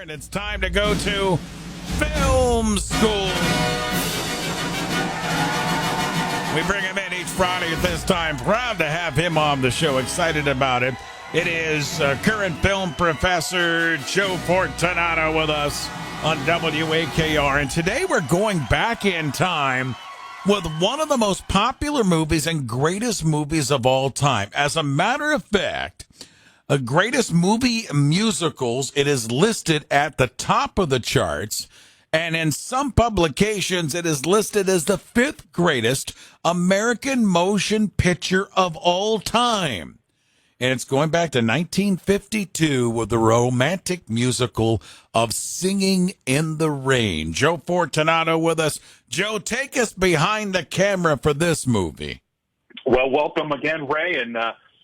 And it's time to go to film school. We bring him in each Friday at this time. Proud to have him on the show. Excited about it. It is current film professor Joe Fortunato with us on WAKR. And today we're going back in time with one of the most popular movies and greatest movies of all time. As a matter of fact, greatest movie musicals, it is listed at the top of the charts, and in some publications it is listed as the fifth greatest American motion picture of all time. And it's going back to 1952 with the romantic musical of Singing in the Rain. Joe Fortunato with us. Joe, take us behind the camera for this movie. Well, welcome again, Ray, and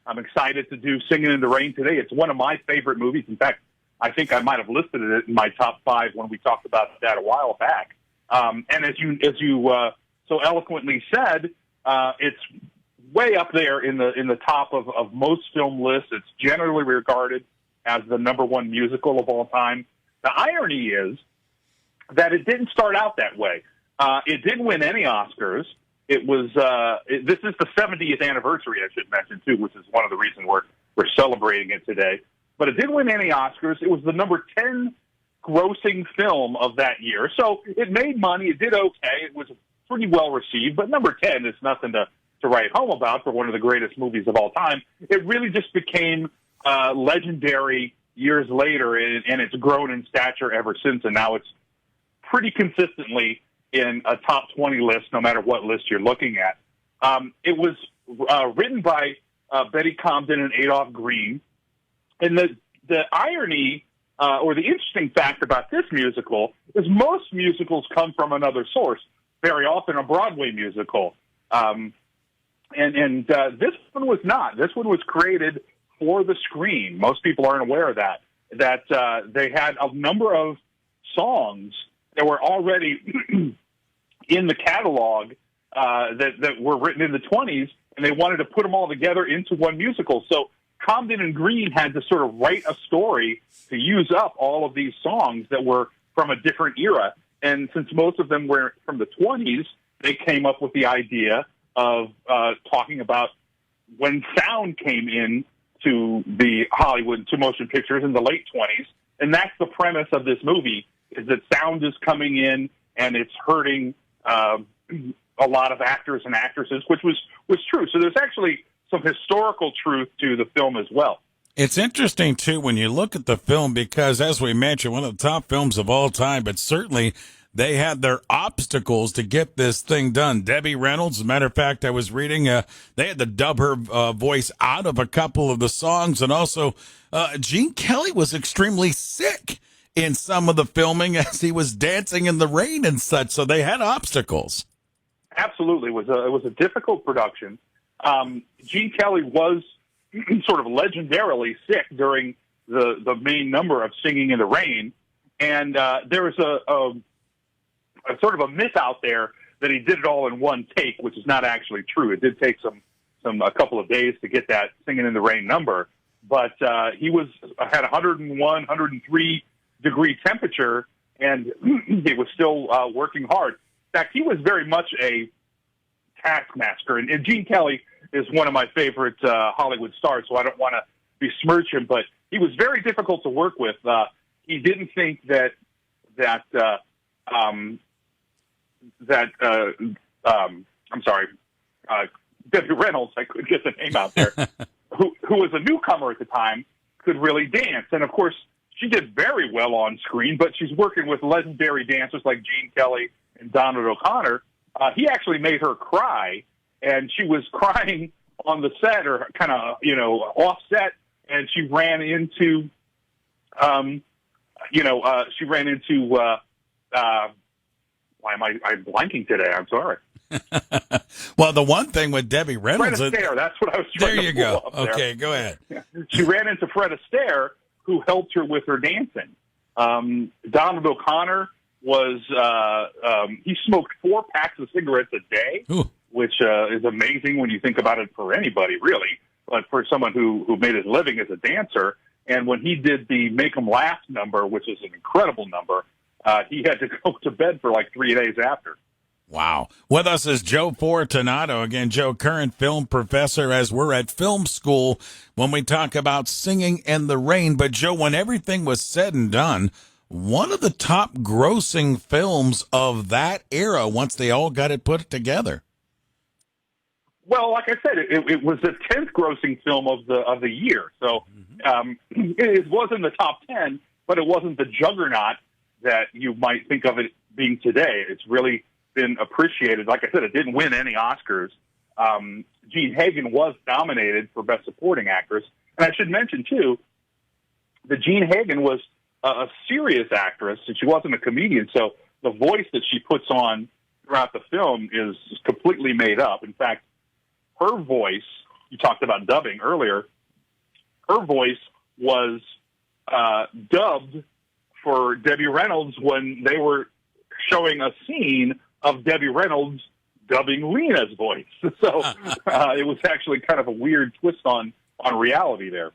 I'm excited to do Singin' in the Rain today. It's one of my favorite movies. In fact, I think I might have listed it in my top 5 when we talked about that a while back. And as you so eloquently said, it's way up there in the top of most film lists. It's generally regarded as the number one musical of all time. The irony is that it didn't start out that way. It didn't win any Oscars. It was this is the 70th anniversary, I should mention, too, which is one of the reasons we're celebrating it today. But it didn't win any Oscars. It was the number 10 grossing film of that year. So it made money. It did okay. It was pretty well received. But number 10 is nothing to write home about for one of the greatest movies of all time. It really just became legendary years later, and it's grown in stature ever since. And now it's pretty consistently in a top 20 list, no matter what list you're looking at. It was written by Betty Comden and Adolph Green. And the irony or the interesting fact about this musical is most musicals come from another source, very often a Broadway musical. And this one was not. This one was created for the screen. Most people aren't aware of that they had a number of songs that were already in the catalog that were written in the 20s, and they wanted to put them all together into one musical. So Comden and Green had to sort of write a story to use up all of these songs that were from a different era. And since most of them were from the 20s, they came up with the idea of talking about when sound came in to the Hollywood, to motion pictures in the late 20s. And that's the premise of this movie, is that sound is coming in and it's hurting a lot of actors and actresses, which was true. So there's actually some historical truth to the film as well. It's interesting, too, when you look at the film, because, as we mentioned, one of the top films of all time, but certainly they had their obstacles to get this thing done. Debbie Reynolds, as a matter of fact, I was reading, they had to dub her voice out of a couple of the songs, and also Gene Kelly was extremely sick in some of the filming as he was dancing in the rain and such, so they had obstacles. Absolutely. It was a difficult production. Gene Kelly was sort of legendarily sick during the main number of Singing in the Rain, and there was a sort of a myth out there that he did it all in one take, which is not actually true. It did take a couple of days to get that Singing in the Rain number, but he had 101, 103 degree temperature, and he was still working hard. In fact, he was very much a taskmaster, and Gene Kelly is one of my favorite Hollywood stars, so I don't want to besmirch him, but he was very difficult to work with. He didn't think that Debbie Reynolds, I couldn't get the name out there, who was a newcomer at the time, could really dance. And of course, she did very well on screen, but she's working with legendary dancers like Gene Kelly and Donald O'Connor. He actually made her cry, and she was crying on the set, or kind of, offset, and she ran into, why am I blanking today? I'm sorry. Well, the one thing with Debbie Reynolds... Fred Astaire, that's what I was trying to pull up there. Okay, go ahead. Yeah. She ran into Fred Astaire, who helped her with her dancing. Donald O'Connor was... he smoked 4 packs of cigarettes a day, Ooh. Which is amazing when you think about it for anybody, really. But for someone who made his living as a dancer, And when he did the Make 'em Laugh number, which is an incredible number, he had to go to bed for like 3 days after. Wow. With us is Joe Fortunato. Again, Joe, current film professor as we're at film school when we talk about Singing in the Rain. But, Joe, when everything was said and done, one of the top grossing films of that era once they all got it put together. Well, like I said, it was the 10th grossing film of the year. So it was in the top 10, but it wasn't the juggernaut that you might think of it being today. It's really been appreciated. Like I said, it didn't win any Oscars. Jean Hagen was nominated for Best Supporting Actress. And I should mention, too, that Jean Hagen was a serious actress, and she wasn't a comedian. So the voice that she puts on throughout the film is completely made up. In fact, her voice, you talked about dubbing earlier, her voice was dubbed for Debbie Reynolds when they were showing a scene of Debbie Reynolds dubbing Lena's voice. So it was actually kind of a weird twist on reality there.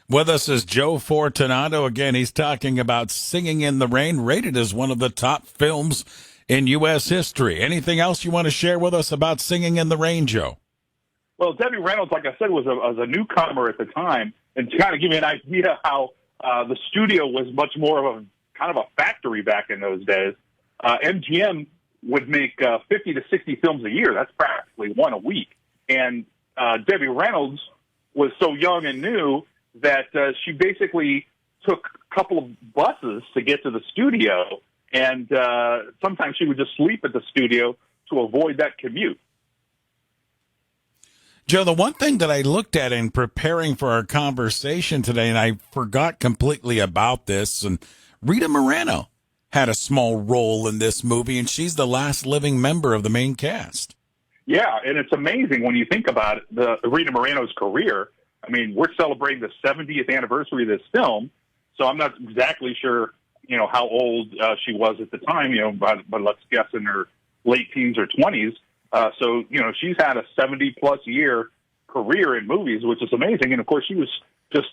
With us is Joe Fortunato. Again, he's talking about Singing in the Rain, rated as one of the top films in U.S. history. Anything else you want to share with us about Singing in the Rain, Joe? Well, Debbie Reynolds, like I said, was a newcomer at the time. And to kind of give you an idea how the studio was much more of a kind of a factory back in those days, MGM would make 50 to 60 films a year. That's practically one a week. And Debbie Reynolds was so young and new that she basically took a couple of buses to get to the studio. And sometimes she would just sleep at the studio to avoid that commute. Joe, the one thing that I looked at in preparing for our conversation today, and I forgot completely about this, and Rita Moreno had a small role in this movie, and she's the last living member of the main cast. Yeah, and it's amazing when you think about it, the Rita Moreno's career. I mean, we're celebrating the 70th anniversary of this film, so I'm not exactly sure, how old she was at the time, but let's guess in her late teens or 20s. So, she's had a 70-plus year career in movies, which is amazing. And, of course, she was just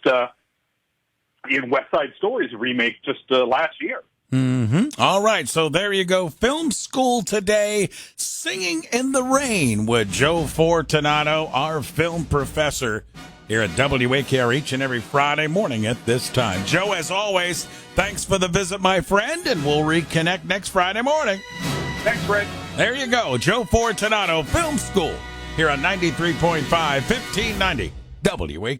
in West Side Story's remake just last year. Mm-hmm. All right, so there you go. Film school today, Singing in the Rain with Joe Fortunato, our film professor here at WAKR each and every Friday morning at this time. Joe, as always, thanks for the visit, my friend, and we'll reconnect next Friday morning. Thanks, Fred. There you go. Joe Fortunato, Film School, here on 93.5, 1590 WAKR.